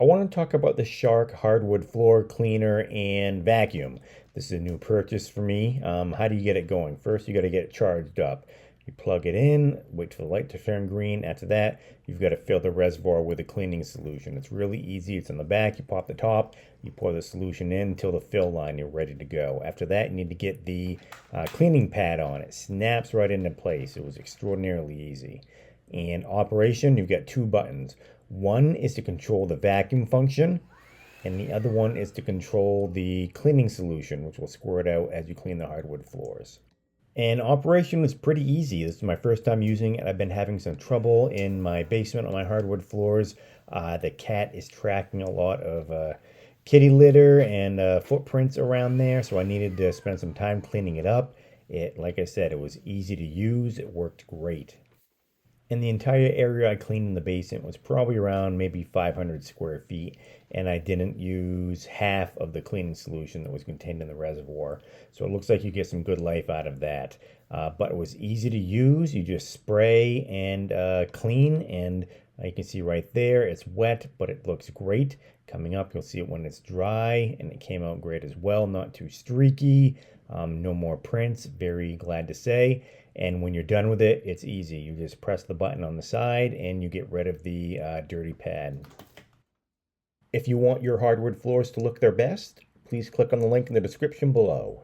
I want to talk about the Shark hardwood floor cleaner and vacuum. This is a new purchase for me. How do you get it going? First, you got to get it charged up. You plug it in, wait for the light to turn green. After that, you've got to fill the reservoir with a cleaning solution. It's really easy. It's on the back. You pop the top, you pour the solution in until the fill line, you're ready to go. After that, you need to get the cleaning pad on. It snaps right into place. It was extraordinarily easy. And operation, you've got two buttons. One is to control the vacuum function, and the other one is to control the cleaning solution, which will squirt out as you clean the hardwood floors. And operation was pretty easy. This is my first time using it. I've been having some trouble in my basement on my hardwood floors. The cat is tracking a lot of kitty litter and footprints around there, so I needed to spend some time cleaning it up. Like I said, it was easy to use. It worked great. And the entire area I cleaned in the basement was probably around maybe 500 square feet, and I didn't use half of the cleaning solution that was contained in the reservoir. So it looks like you get some good life out of that. But it was easy to use. You just spray and clean, and you can see right there, it's wet, but it looks great. Coming up, you'll see it when it's dry, and it came out great as well. Not too streaky, no more prints, very glad to say. And when you're done with it, it's easy. You just press the button on the side and you get rid of the dirty pad. If you want your hardwood floors to look their best, please click on the link in the description below.